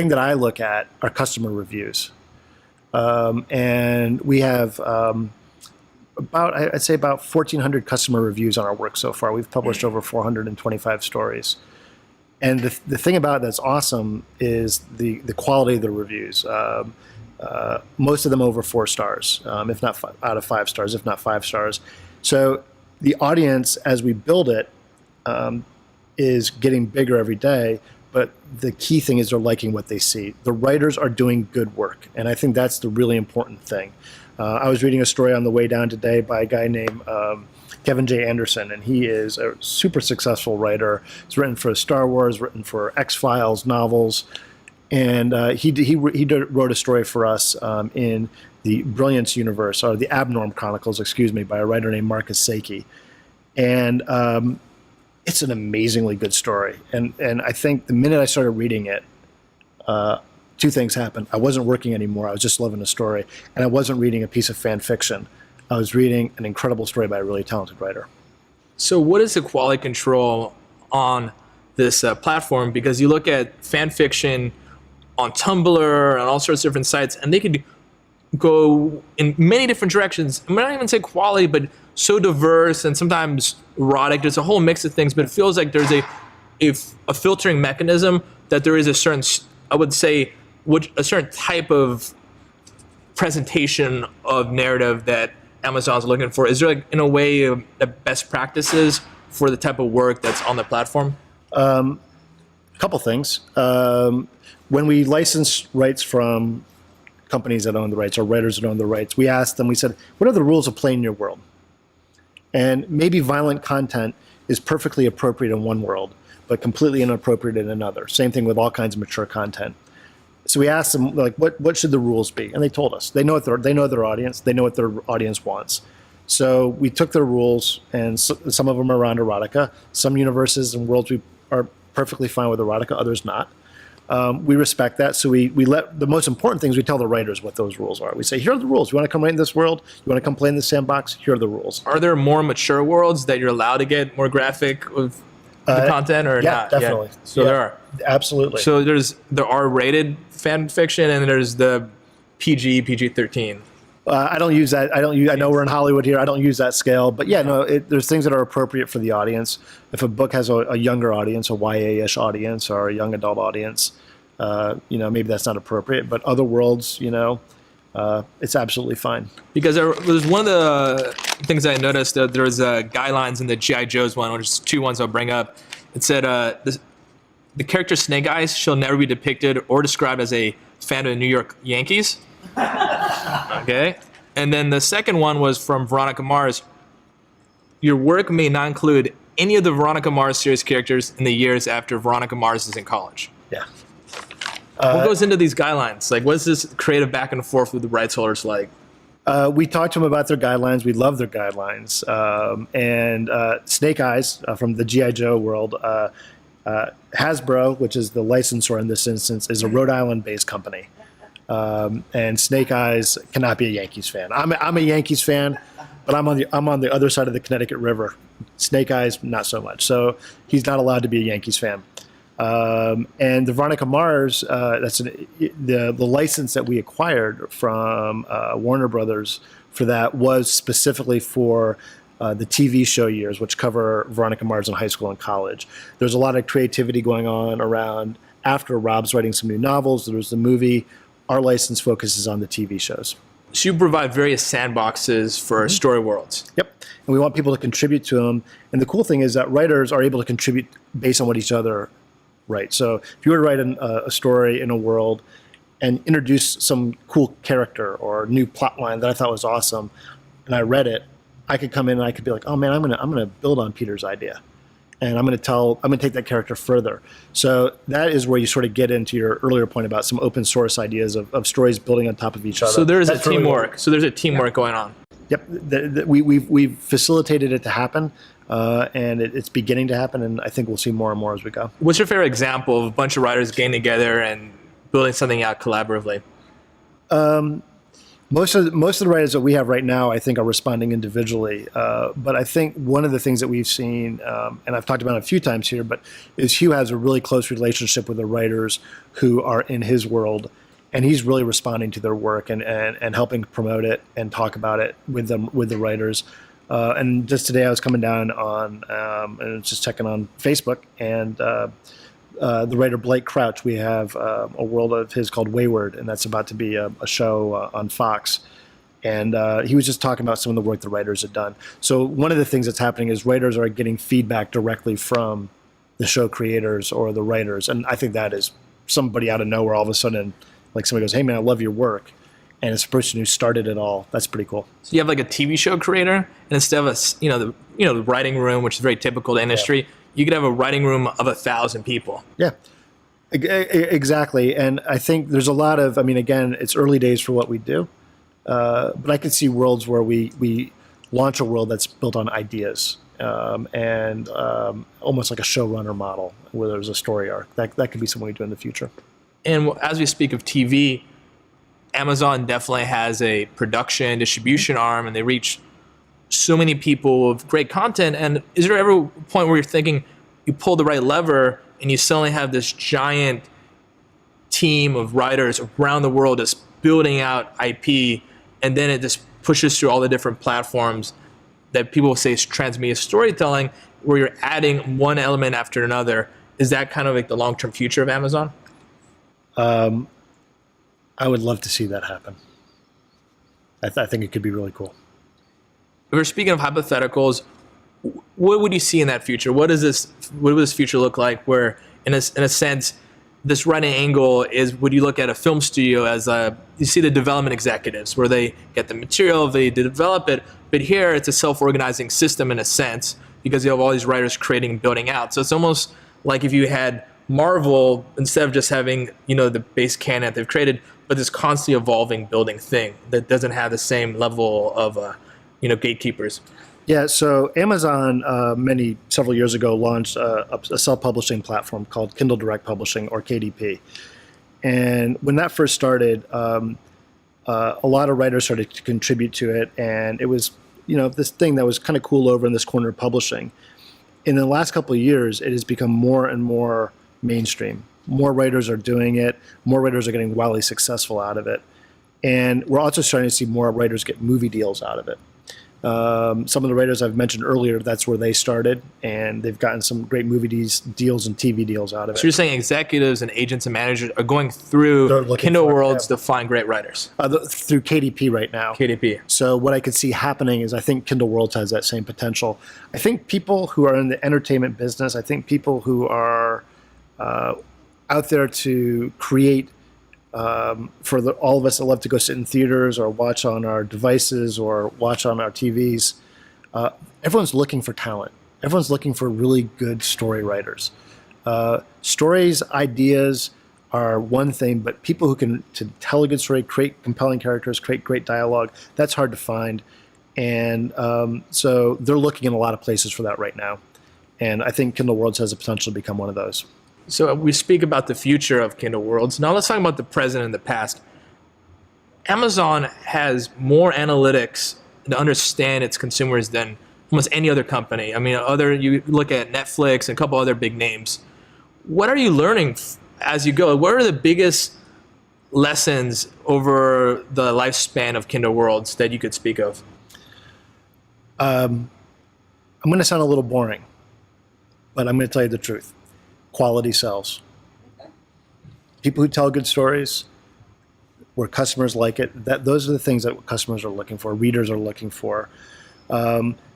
thing that I look at are customer reviews. And we have I'd say about 1,400 customer reviews on our work so far. We've published over 425 stories. And the thing about it that's awesome is the quality of the reviews. Most of them over 4 stars, if not out of 5 stars, if not 5 stars. So the audience, as we build it, is getting bigger every day. But the key thing is they're liking what they see. The writers are doing good work, and I think that's the really important thing. I was reading a story on the way down today by a guy named Kevin J. Anderson, and he is a super successful writer. He's written for Star Wars, written for X-Files novels, and he wrote a story for us in the Brilliance universe, or the Abnorm Chronicles, excuse me, by a writer named Marcus Saki. And it's an amazingly good story. And I think the minute I started reading it, 2 things happened. I wasn't working anymore. I was just loving the story. And I wasn't reading a piece of fan fiction. I was reading an incredible story by a really talented writer. So what is the quality control on this platform? Because you look at fan fiction on Tumblr and all sorts of different sites, and they could go in many different directions. I might not even say quality, but so diverse and sometimes erotic. There's a whole mix of things, but it feels like there's a filtering mechanism, that there is a certain, I would say, a certain type of presentation of narrative that Amazon's looking for. Is there, like, in a way, a best practices for the type of work that's on the platform? A couple things. When we license rights from companies that own the rights or writers that own the rights, we asked them, we said, what are the rules of play in your world? And maybe violent content is perfectly appropriate in one world, but completely inappropriate in another. Same thing with all kinds of mature content. So we asked them, like, what should the rules be? And they told us. They know their audience. They know what their audience wants. So we took their rules, and some of them are around erotica. Some universes and worlds we are perfectly fine with erotica, others not. We respect that. So we let the most important things, we tell the writers what those rules are. We say, here are the rules. You want to come right in this world? You want to come play in this sandbox? Here are the rules. Are there more mature worlds that you're allowed to get more graphic with the content, or not? Yeah, definitely. So there are. Absolutely. So there are rated fan fiction, and there's the PG-13. I don't use that. I know we're in Hollywood here. I don't use that scale. But yeah, no, there's things that are appropriate for the audience. If a book has a younger audience, a YA-ish audience, or a young adult audience, maybe that's not appropriate. But other worlds, it's absolutely fine. Because there's one of the things I noticed, that there's Guylines in the G.I. Joe's one, which is 2 ones I'll bring up. It said, the character Snake Eyes shall never be depicted or described as a fan of the New York Yankees. Okay. And then the second one was from Veronica Mars. Your work may not include any of the Veronica Mars series characters in the years after Veronica Mars is in college. Yeah. What goes into these guidelines? Like, what's this creative back and forth with the rights holders like? We talked to them about their guidelines. We love their guidelines. And Snake Eyes from the G.I. Joe world, Hasbro, which is the licensor in this instance, is a Rhode Island-based company. And Snake Eyes cannot be a Yankees fan. I'm a Yankees fan, but I'm on the other side of the Connecticut River. Snake Eyes, not so much. So he's not allowed to be a Yankees fan. And the Veronica Mars, the license that we acquired from Warner Brothers for that was specifically for the TV show years, which cover Veronica Mars in high school and college. There's a lot of creativity going on around after Rob's writing some new novels. There was the movie. Our license focuses on the TV shows. So you provide various sandboxes for story worlds. Yep. And we want people to contribute to them. And the cool thing is that writers are able to contribute based on what each other write. So if you were to write a story in a world and introduce some cool character or new plot line that I thought was awesome, and I read it, I could come in and I could be like, oh man, I'm gonna build on Peter's idea. And I'm gonna take that character further. So that is where you sort of get into your earlier point about some open source ideas of stories building on top of each other. So there's a teamwork. So there's a teamwork going on. Yep, we've facilitated it to happen, and it's beginning to happen, and I think we'll see more and more as we go. What's your favorite example of a bunch of writers getting together and building something out collaboratively? Most of the writers that we have right now, I think, are responding individually. But I think one of the things that we've seen, and I've talked about it a few times here, but is Hugh has a really close relationship with the writers who are in his world, and he's really responding to their work and helping promote it and talk about it with them, with the writers. And just today I was coming down on and just checking on Facebook, and the writer Blake Crouch, we have a world of his called Wayward, and that's about to be a show on Fox. And he was just talking about some of the work the writers had done. So one of the things that's happening is writers are getting feedback directly from the show creators or the writers. And I think that is somebody out of nowhere all of a sudden, like somebody goes, "Hey man, I love your work." And it's a person who started it all. That's pretty cool. So you have like a TV show creator, and instead of the writing room, which is very typical to industry, you could have a writing room of 1,000 people. Yeah, exactly. And I think there's a lot of, again, it's early days for what we do, but I could see worlds where we launch a world that's built on ideas and almost like a showrunner model where there's a story arc. That could be something we do in the future. And as we speak of TV, Amazon definitely has a production distribution arm, and they reach so many people with great content. And is there ever a point where you're thinking you pull the right lever and you suddenly have this giant team of writers around the world just building out IP, and then it just pushes through all the different platforms that people say is transmedia storytelling, where you're adding one element after another? Is that kind of like the long-term future of Amazon? I would love to see that happen. I think it could be really cool. If we're speaking of hypotheticals, what would you see in that future? What would this future look like? Where, in a sense, this writing angle is, would you look at a film studio as you see the development executives, where they get the material, they develop it, but here it's a self-organizing system in a sense, because you have all these writers creating and building out. So it's almost like if you had Marvel, instead of just having the base canon that they've created, but this constantly evolving building thing that doesn't have the same level of gatekeepers. Yeah, so Amazon several years ago launched a self-publishing platform called Kindle Direct Publishing, or KDP. And when that first started, a lot of writers started to contribute to it, and it was this thing that was kind of cool over in this corner of publishing. In the last couple of years, it has become more and more mainstream. More writers are doing it. More writers are getting wildly successful out of it. And we're also starting to see more writers get movie deals out of it. Some of the writers I've mentioned earlier, that's where they started, and they've gotten some great movie deals and TV deals out of it. So you're saying executives and agents and managers are going through Kindle Worlds to find great writers? Through KDP right now. KDP. So what I could see happening is I think Kindle Worlds has that same potential. I think people who are in the entertainment business, I think people who are out there to create for all of us that love to go sit in theaters or watch on our devices or watch on our TVs, everyone's looking for talent. Everyone's looking for really good story writers. Stories, ideas are one thing, but people who can to tell a good story, create compelling characters, create great dialogue, that's hard to find. And so they're looking in a lot of places for that right now. And I think Kindle Worlds has the potential to become one of those. So we speak about the future of Kindle Worlds. Now let's talk about the present and the past. Amazon has more analytics to understand its consumers than almost any other company. You look at Netflix and a couple other big names. What are you learning as you go? What are the biggest lessons over the lifespan of Kindle Worlds that you could speak of? I'm going to sound a little boring, but I'm going to tell you the truth. Quality sells. People who tell good stories, where customers like it, those are the things that customers are looking for, readers are looking for.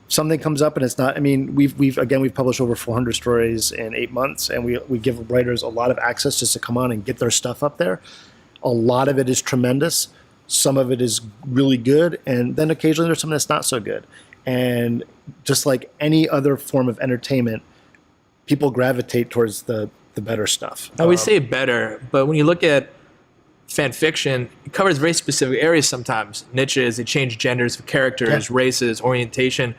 Something comes up and it's not. We've published over 400 stories in 8 months, and we give writers a lot of access just to come on and get their stuff up there. A lot of it is tremendous. Some of it is really good, and then occasionally there's something that's not so good. And just like any other form of entertainment, people gravitate towards the better stuff. Now we say better, but when you look at fan fiction, it covers very specific areas sometimes. Niches, they change genders of characters, races, orientation.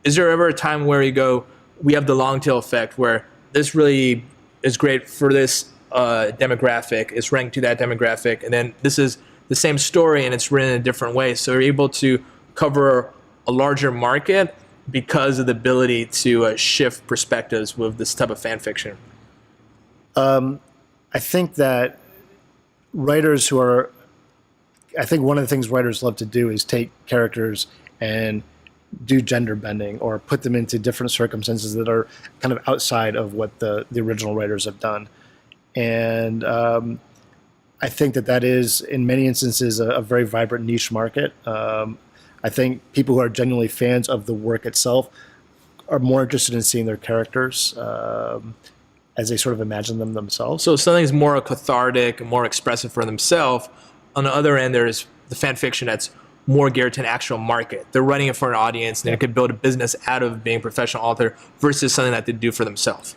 Is there ever a time where you go, we have the long tail effect, where this really is great for this demographic, it's ranked to that demographic, and then this is the same story and it's written in a different way. So you're able to cover a larger market because of the ability to shift perspectives with this type of fan fiction. I think that writers who are, I think one of the things writers love to do is take characters and do gender bending or put them into different circumstances that are kind of outside of what the original writers have done. And I think that is, in many instances, a very vibrant niche market. I think people who are genuinely fans of the work itself are more interested in seeing their characters as they sort of imagine them themselves. So something's more cathartic and more expressive for themselves. On the other end, there's the fan fiction that's more geared to an actual market. They're writing it for an audience, and they could build a business out of being a professional author versus something that they do for themselves.